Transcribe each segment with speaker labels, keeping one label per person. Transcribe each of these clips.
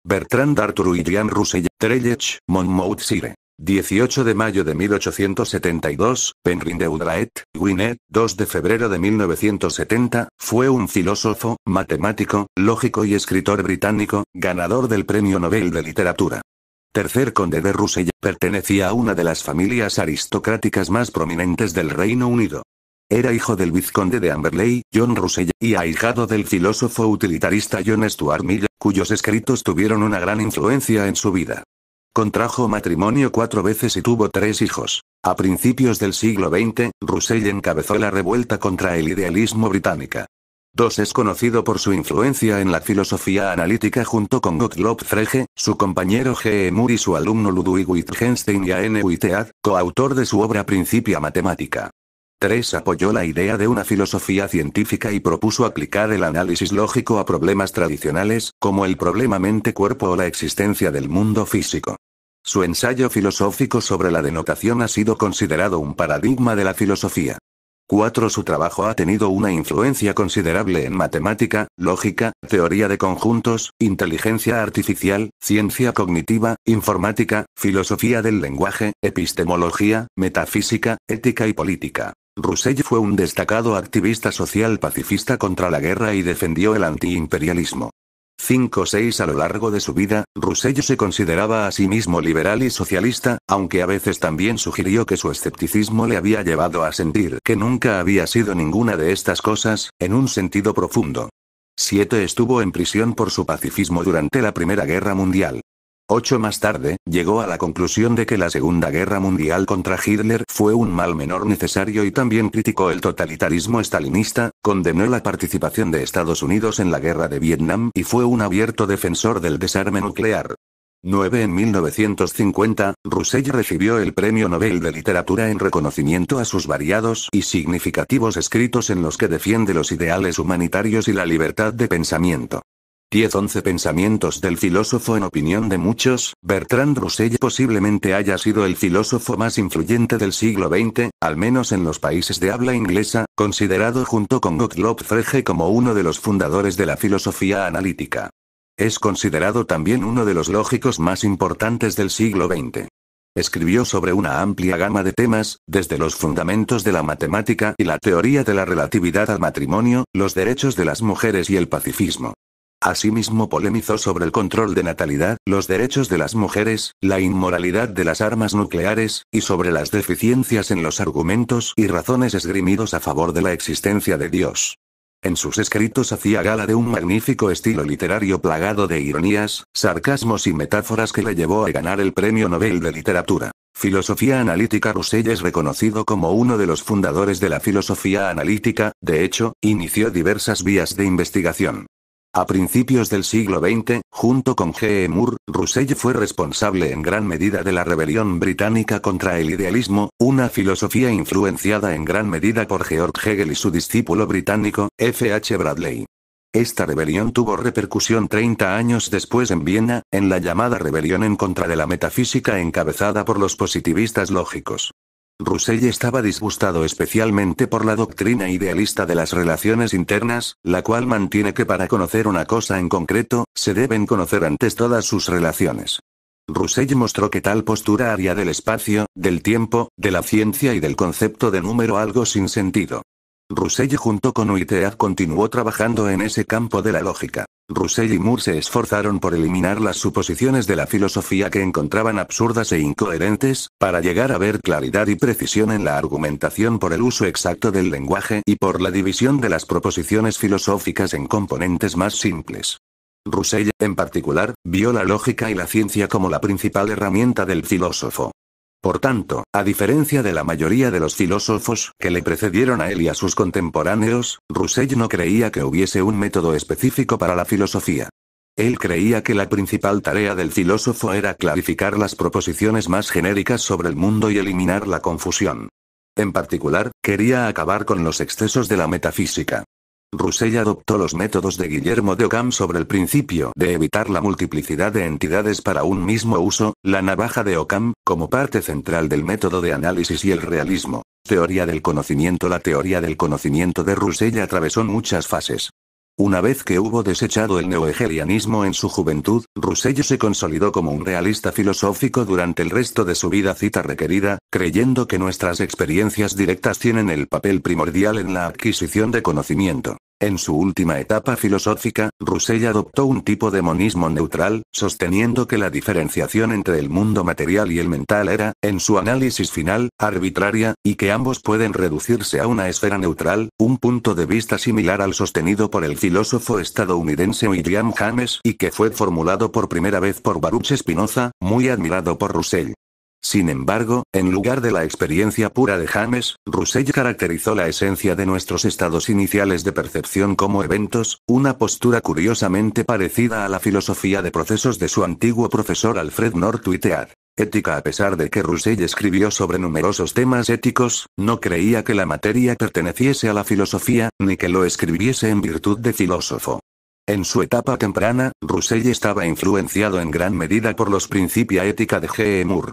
Speaker 1: Bertrand Arthur William Russell, Trellech, Monmouthshire. 18 de mayo de 1872, Penryn de Udraet, Gwynedd, 2 de febrero de 1970, fue un filósofo, matemático, lógico y escritor británico, ganador del Premio Nobel de Literatura. Tercer conde de Russell, pertenecía a una de las familias aristocráticas más prominentes del Reino Unido. Era hijo del vizconde de Amberley, John Russell, y ahijado del filósofo utilitarista John Stuart Mill, cuyos escritos tuvieron una gran influencia en su vida. Contrajo matrimonio 4 veces y tuvo 3 hijos. A principios del siglo XX, Russell encabezó la revuelta contra el idealismo británica. Es conocido por su influencia en la filosofía analítica junto con Gottlob Frege, su compañero G. E. Moore y su alumno Ludwig Wittgenstein y A. N. Whitehead, coautor de su obra Principia Mathematica. Apoyó la idea de una filosofía científica y propuso aplicar el análisis lógico a problemas tradicionales, como el problema mente-cuerpo o la existencia del mundo físico. Su ensayo filosófico sobre la denotación ha sido considerado un paradigma de la filosofía. Su trabajo ha tenido una influencia considerable en matemática, lógica, teoría de conjuntos, inteligencia artificial, ciencia cognitiva, informática, filosofía del lenguaje, epistemología, metafísica, ética y política. Russell fue un destacado activista social pacifista contra la guerra y defendió el antiimperialismo. A lo largo de su vida, Russell se consideraba a sí mismo liberal y socialista, aunque a veces también sugirió que su escepticismo le había llevado a sentir que nunca había sido ninguna de estas cosas, en un sentido profundo. Estuvo en prisión por su pacifismo durante la Primera Guerra Mundial. Más tarde, llegó a la conclusión de que la Segunda Guerra Mundial contra Hitler fue un mal menor necesario y también criticó el totalitarismo estalinista, condenó la participación de Estados Unidos en la Guerra de Vietnam y fue un abierto defensor del desarme nuclear. En 1950, Russell recibió el Premio Nobel de Literatura en reconocimiento a sus variados y significativos escritos en los que defiende los ideales humanitarios y la libertad de pensamiento. 11 pensamientos del filósofo. En opinión de muchos, Bertrand Russell posiblemente haya sido el filósofo más influyente del siglo XX, al menos en los países de habla inglesa, considerado junto con Gottlob Frege como uno de los fundadores de la filosofía analítica. Es considerado también uno de los lógicos más importantes del siglo XX. Escribió sobre una amplia gama de temas, desde los fundamentos de la matemática y la teoría de la relatividad al matrimonio, los derechos de las mujeres y el pacifismo. Asimismo polemizó sobre el control de natalidad, los derechos de las mujeres, la inmoralidad de las armas nucleares, y sobre las deficiencias en los argumentos y razones esgrimidos a favor de la existencia de Dios. En sus escritos hacía gala de un magnífico estilo literario plagado de ironías, sarcasmos y metáforas que le llevó a ganar el Premio Nobel de Literatura. Filosofía analítica. Russell es reconocido como uno de los fundadores de la filosofía analítica, de hecho, inició diversas vías de investigación. A principios del siglo XX, junto con G. E. Moore, Russell fue responsable en gran medida de la rebelión británica contra el idealismo, una filosofía influenciada en gran medida por Georg Hegel y su discípulo británico, F. H. Bradley. Esta rebelión tuvo repercusión 30 años después en Viena, en la llamada rebelión en contra de la metafísica encabezada por los positivistas lógicos. Russell estaba disgustado especialmente por la doctrina idealista de las relaciones internas, la cual mantiene que para conocer una cosa en concreto, se deben conocer antes todas sus relaciones. Russell mostró que tal postura haría del espacio, del tiempo, de la ciencia y del concepto de número algo sin sentido. Russell junto con Whitehead continuó trabajando en ese campo de la lógica. Russell y Moore se esforzaron por eliminar las suposiciones de la filosofía que encontraban absurdas e incoherentes, para llegar a ver claridad y precisión en la argumentación por el uso exacto del lenguaje y por la división de las proposiciones filosóficas en componentes más simples. Russell, en particular, vio la lógica y la ciencia como la principal herramienta del filósofo. Por tanto, a diferencia de la mayoría de los filósofos que le precedieron a él y a sus contemporáneos, Russell no creía que hubiese un método específico para la filosofía. Él creía que la principal tarea del filósofo era clarificar las proposiciones más genéricas sobre el mundo y eliminar la confusión. En particular, quería acabar con los excesos de la metafísica. Russell adoptó los métodos de Guillermo de Ockham sobre el principio de evitar la multiplicidad de entidades para un mismo uso, la navaja de Ockham, como parte central del método de análisis y el realismo. Teoría del conocimiento. La teoría del conocimiento de Russell atravesó muchas fases. Una vez que hubo desechado el neohegelianismo en su juventud, Russell se consolidó como un realista filosófico durante el resto de su vida cita requerida, creyendo que nuestras experiencias directas tienen el papel primordial en la adquisición de conocimiento. En su última etapa filosófica, Russell adoptó un tipo de monismo neutral, sosteniendo que la diferenciación entre el mundo material y el mental era, en su análisis final, arbitraria, y que ambos pueden reducirse a una esfera neutral, un punto de vista similar al sostenido por el filósofo estadounidense William James y que fue formulado por primera vez por Baruch Spinoza, muy admirado por Russell. Sin embargo, en lugar de la experiencia pura de James, Russell caracterizó la esencia de nuestros estados iniciales de percepción como eventos, una postura curiosamente parecida a la filosofía de procesos de su antiguo profesor Alfred North Whitehead. Ética. A pesar de que Russell escribió sobre numerosos temas éticos, no creía que la materia perteneciese a la filosofía, ni que lo escribiese en virtud de filósofo. En su etapa temprana, Russell estaba influenciado en gran medida por los Principia Ética de G. E. Moore.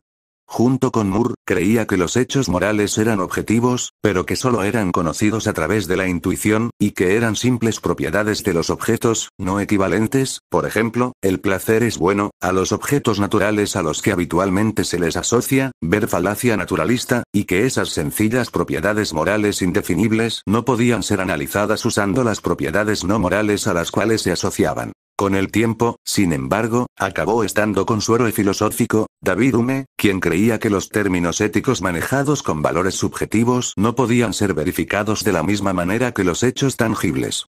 Speaker 1: Junto con Moore, creía que los hechos morales eran objetivos, pero que solo eran conocidos a través de la intuición, y que eran simples propiedades de los objetos, no equivalentes. Por ejemplo, el placer es bueno, a los objetos naturales a los que habitualmente se les asocia, ver falacia naturalista, y que esas sencillas propiedades morales indefinibles no podían ser analizadas usando las propiedades no morales a las cuales se asociaban. Con el tiempo, sin embargo, acabó estando con su héroe filosófico, David Hume, quien creía que los términos éticos manejados con valores subjetivos no podían ser verificados de la misma manera que los hechos tangibles.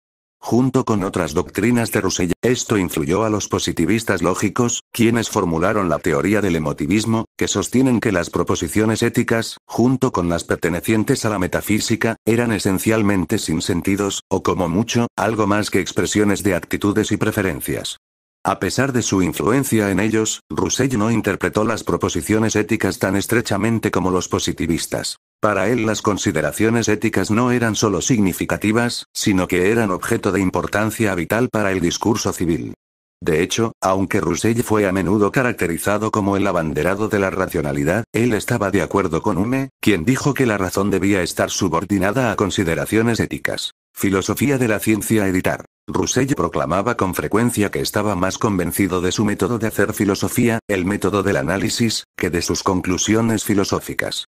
Speaker 1: Junto con otras doctrinas de Russell, esto influyó a los positivistas lógicos, quienes formularon la teoría del emotivismo, que sostienen que las proposiciones éticas, junto con las pertenecientes a la metafísica, eran esencialmente sinsentidos, o como mucho, algo más que expresiones de actitudes y preferencias. A pesar de su influencia en ellos, Russell no interpretó las proposiciones éticas tan estrechamente como los positivistas. Para él las consideraciones éticas no eran solo significativas, sino que eran objeto de importancia vital para el discurso civil. De hecho, aunque Russell fue a menudo caracterizado como el abanderado de la racionalidad, él estaba de acuerdo con Hume, quien dijo que la razón debía estar subordinada a consideraciones éticas. Filosofía de la ciencia editar. Russell proclamaba con frecuencia que estaba más convencido de su método de hacer filosofía, el método del análisis, que de sus conclusiones filosóficas.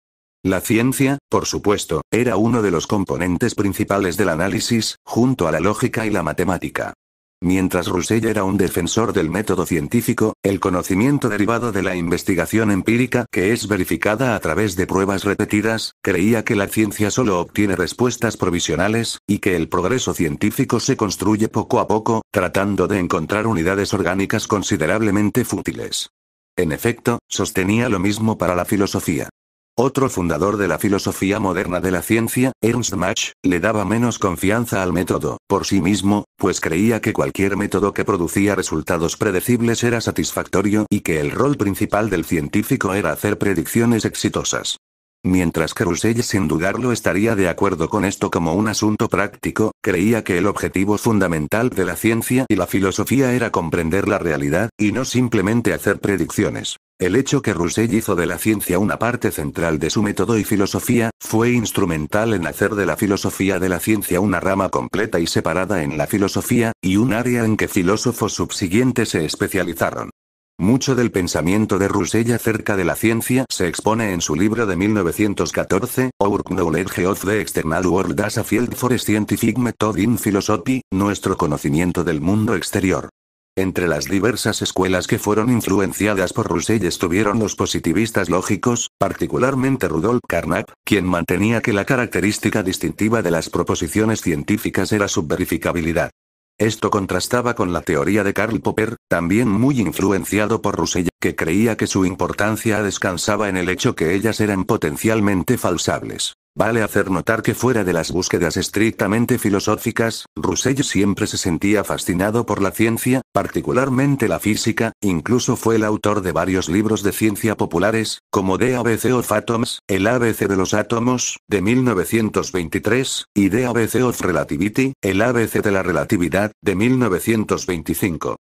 Speaker 1: La ciencia, por supuesto, era uno de los componentes principales del análisis, junto a la lógica y la matemática. Mientras Russell era un defensor del método científico, el conocimiento derivado de la investigación empírica, que es verificada a través de pruebas repetidas, creía que la ciencia solo obtiene respuestas provisionales, y que el progreso científico se construye poco a poco, tratando de encontrar unidades orgánicas considerablemente fútiles. En efecto, sostenía lo mismo para la filosofía. Otro fundador de la filosofía moderna de la ciencia, Ernst Mach, le daba menos confianza al método, por sí mismo, pues creía que cualquier método que producía resultados predecibles era satisfactorio y que el rol principal del científico era hacer predicciones exitosas. Mientras que Russell sin dudarlo estaría de acuerdo con esto como un asunto práctico, creía que el objetivo fundamental de la ciencia y la filosofía era comprender la realidad, y no simplemente hacer predicciones. El hecho que Russell hizo de la ciencia una parte central de su método y filosofía, fue instrumental en hacer de la filosofía de la ciencia una rama completa y separada en la filosofía, y un área en que filósofos subsiguientes se especializaron. Mucho del pensamiento de Russell acerca de la ciencia se expone en su libro de 1914, Our Knowledge of the External World as a Field for Scientific Method in Philosophy, nuestro conocimiento del mundo exterior. Entre las diversas escuelas que fueron influenciadas por Russell estuvieron los positivistas lógicos, particularmente Rudolf Carnap, quien mantenía que la característica distintiva de las proposiciones científicas era su verificabilidad. Esto contrastaba con la teoría de Karl Popper, también muy influenciado por Russell, que creía que su importancia descansaba en el hecho que ellas eran potencialmente falsables. Vale hacer notar que fuera de las búsquedas estrictamente filosóficas, Russell siempre se sentía fascinado por la ciencia, particularmente la física, incluso fue el autor de varios libros de ciencia populares, como The ABC of Atoms, el ABC de los átomos, de 1923, y The ABC of Relativity, el ABC de la relatividad, de 1925.